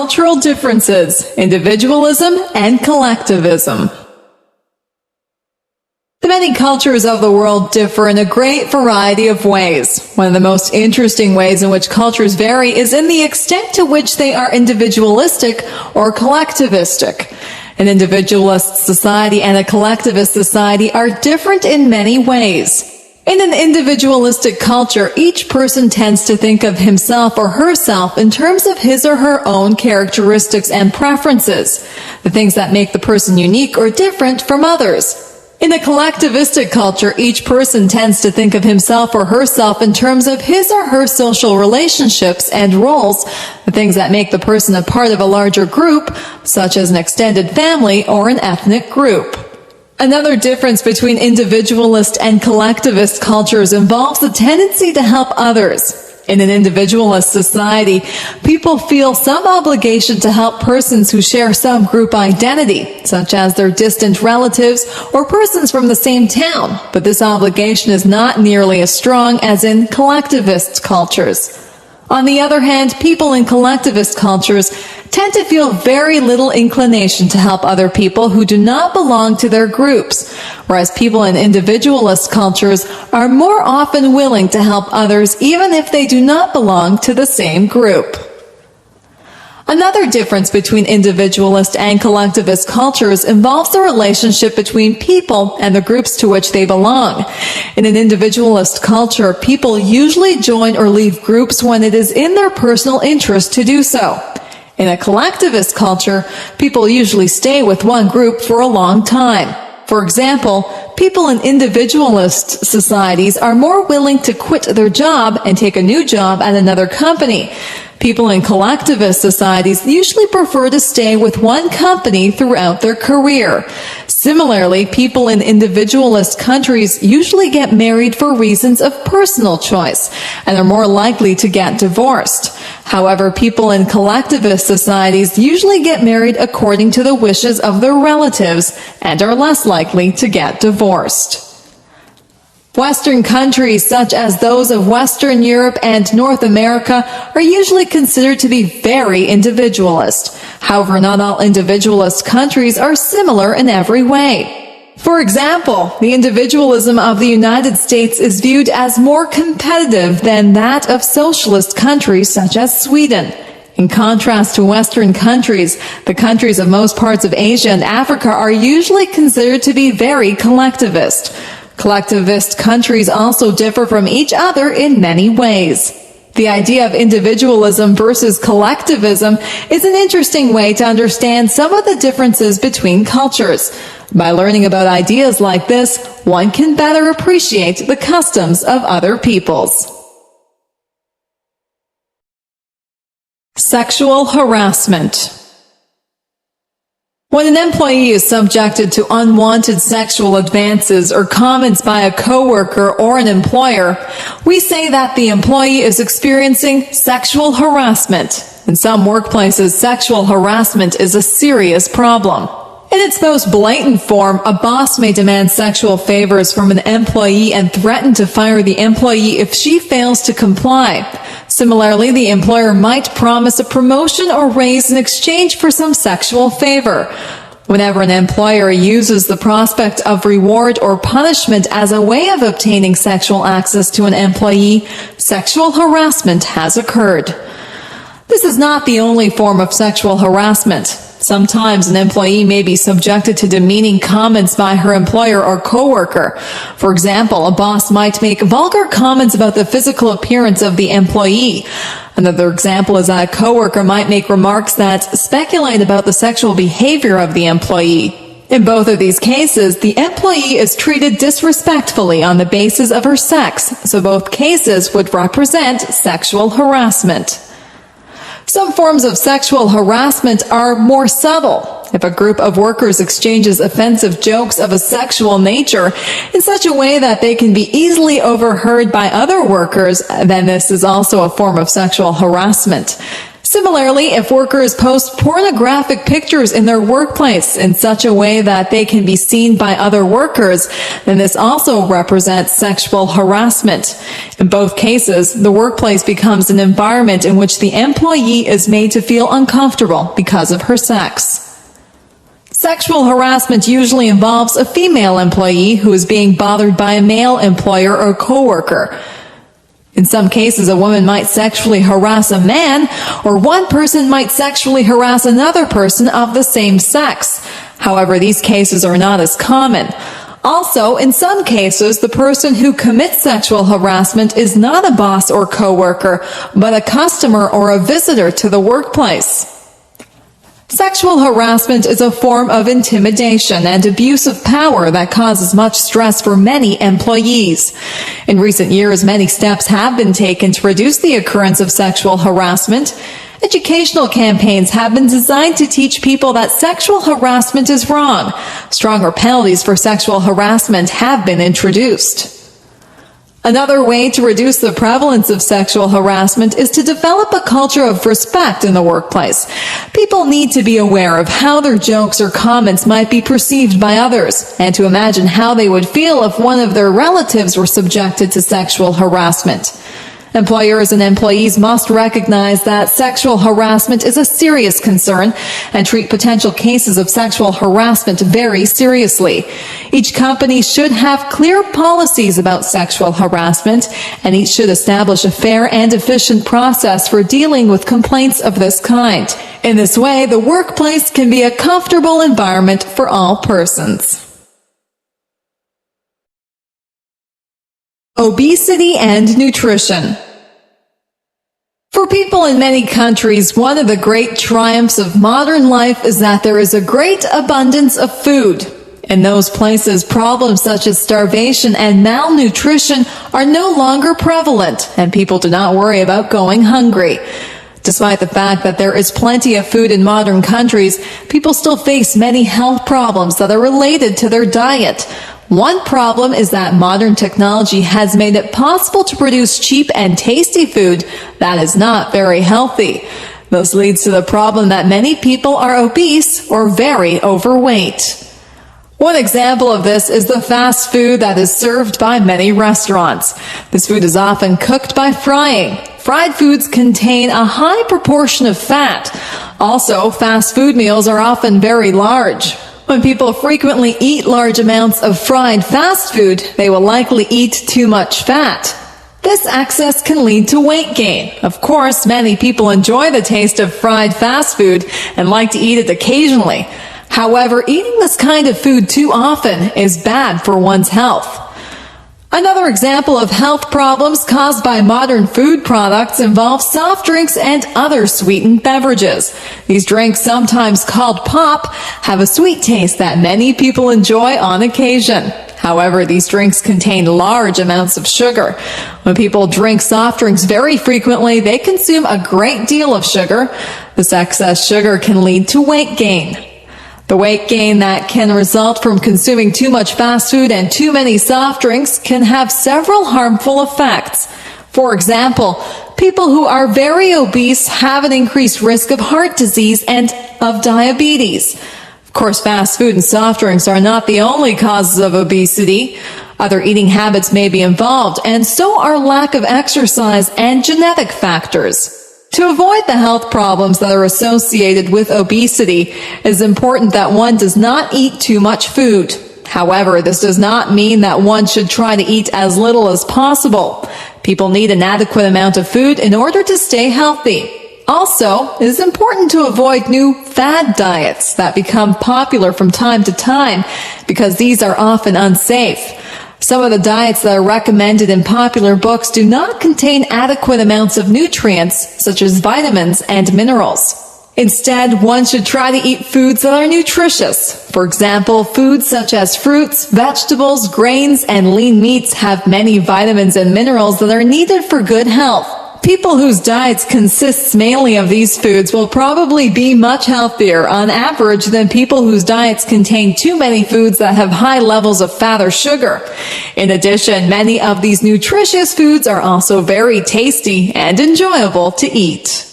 cultural differences, individualism and collectivism. The many cultures of the world differ in a great variety of ways. One of the most interesting ways in which cultures vary is in the extent to which they are individualistic or collectivistic. An individualist society and a collectivist society are different in many ways. In an individualistic culture, each person tends to think of himself or herself in terms of his or her own characteristics and preferences, the things that make the person unique or different from others. In a collectivistic culture, each person tends to think of himself or herself in terms of his or her social relationships and roles, the things that make the person a part of a larger group, such as an extended family or an ethnic group. Another difference between individualist and collectivist cultures involves the tendency to help others. In an individualist society, people feel some obligation to help persons who share some group identity, such as their distant relatives or persons from the same town, but this obligation is not nearly as strong as in collectivist cultures. On the other hand, people in collectivist cultures tend to feel very little inclination to help other people who do not belong to their groups, whereas people in individualist cultures are more often willing to help others even if they do not belong to the same group. Another difference between individualist and collectivist cultures involves the relationship between people and the groups to which they belong. In an individualist culture, people usually join or leave groups when it is in their personal interest to do so. In a collectivist culture, people usually stay with one group for a long time. For example, people in individualist societies are more willing to quit their job and take a new job at another company. People in collectivist societies usually prefer to stay with one company throughout their career. Similarly, people in individualist countries usually get married for reasons of personal choice and are more likely to get divorced. However, people in collectivist societies usually get married according to the wishes of their relatives and are less likely to get divorced. Western countries, such as those of Western Europe and North America, are usually considered to be very individualist. However, not all individualist countries are similar in every way. For example, the individualism of the United States is viewed as more competitive than that of socialist countries such as Sweden. In contrast to Western countries, the countries of most parts of Asia and Africa are usually considered to be very collectivist. Collectivist countries also differ from each other in many ways. The idea of individualism versus collectivism is an interesting way to understand some of the differences between cultures. By learning about ideas like this, one can better appreciate the customs of other peoples. Sexual harassment. When an employee is subjected to unwanted sexual advances or comments by a coworker or an employer, we say that the employee is experiencing sexual harassment. In some workplaces, sexual harassment is a serious problem. In its most blatant form, a boss may demand sexual favors from an employee and threaten to fire the employee if she fails to comply. Similarly, the employer might promise a promotion or raise in exchange for some sexual favor. Whenever an employer uses the prospect of reward or punishment as a way of obtaining sexual access to an employee, sexual harassment has occurred. This is not the only form of sexual harassment. Sometimes an employee may be subjected to demeaning comments by her employer or coworker. For example, a boss might make vulgar comments about the physical appearance of the employee. Another example is that a coworker might make remarks that speculate about the sexual behavior of the employee. In both of these cases, the employee is treated disrespectfully on the basis of her sex, so both cases would represent sexual harassment. Some forms of sexual harassment are more subtle. If a group of workers exchanges offensive jokes of a sexual nature in such a way that they can be easily overheard by other workers, then this is also a form of sexual harassment. Similarly, if workers post pornographic pictures in their workplace in such a way that they can be seen by other workers, then this also represents sexual harassment. In both cases, the workplace becomes an environment in which the employee is made to feel uncomfortable because of her sex. Sexual harassment usually involves a female employee who is being bothered by a male employer or coworker. In some cases, a woman might sexually harass a man, or one person might sexually harass another person of the same sex. However, these cases are not as common. Also, in some cases, the person who commits sexual harassment is not a boss or coworker, but a customer or a visitor to the workplace. Sexual harassment is a form of intimidation and abuse of power that causes much stress for many employees. In recent years, many steps have been taken to reduce the occurrence of sexual harassment. Educational campaigns have been designed to teach people that sexual harassment is wrong. Stronger penalties for sexual harassment have been introduced. Another way to reduce the prevalence of sexual harassment is to develop a culture of respect in the workplace. People need to be aware of how their jokes or comments might be perceived by others, and to imagine how they would feel if one of their relatives were subjected to sexual harassment. Employers and employees must recognize that sexual harassment is a serious concern and treat potential cases of sexual harassment very seriously. Each company should have clear policies about sexual harassment, and each should establish a fair and efficient process for dealing with complaints of this kind. In this way, the workplace can be a comfortable environment for all persons. Obesity and nutrition. For people in many countries, one of the great triumphs of modern life is that there is a great abundance of food. In those places, problems such as starvation and malnutrition are no longer prevalent, and people do not worry about going hungry. Despite the fact that there is plenty of food in modern countries, people still face many health problems that are related to their diet. One problem is that modern technology has made it possible to produce cheap and tasty food that is not very healthy. This leads to the problem that many people are obese or very overweight. One example of this is the fast food that is served by many restaurants. This food is often cooked by frying. Fried foods contain a high proportion of fat. Also, fast food meals are often very large. When people frequently eat large amounts of fried fast food, they will likely eat too much fat. This excess can lead to weight gain. Of course, many people enjoy the taste of fried fast food and like to eat it occasionally. However, eating this kind of food too often is bad for one's health. Another example of health problems caused by modern food products involve soft drinks and other sweetened beverages. These drinks, sometimes called pop, have a sweet taste that many people enjoy on occasion. However, these drinks contain large amounts of sugar. When people drink soft drinks very frequently, they consume a great deal of sugar. This excess sugar can lead to weight gain. The weight gain that can result from consuming too much fast food and too many soft drinks can have several harmful effects. For example, people who are very obese have an increased risk of heart disease and of diabetes. Of course, fast food and soft drinks are not the only causes of obesity. Other eating habits may be involved, and so are lack of exercise and genetic factors. To avoid the health problems that are associated with obesity, it is important that one does not eat too much food. However, this does not mean that one should try to eat as little as possible. People need an adequate amount of food in order to stay healthy. Also, it is important to avoid new fad diets that become popular from time to time because these are often unsafe. Some of the diets that are recommended in popular books do not contain adequate amounts of nutrients, such as vitamins and minerals. Instead, one should try to eat foods that are nutritious. For example, foods such as fruits, vegetables, grains, and lean meats have many vitamins and minerals that are needed for good health. People whose diets consist mainly of these foods will probably be much healthier on average than people whose diets contain too many foods that have high levels of fat or sugar. In addition, many of these nutritious foods are also very tasty and enjoyable to eat.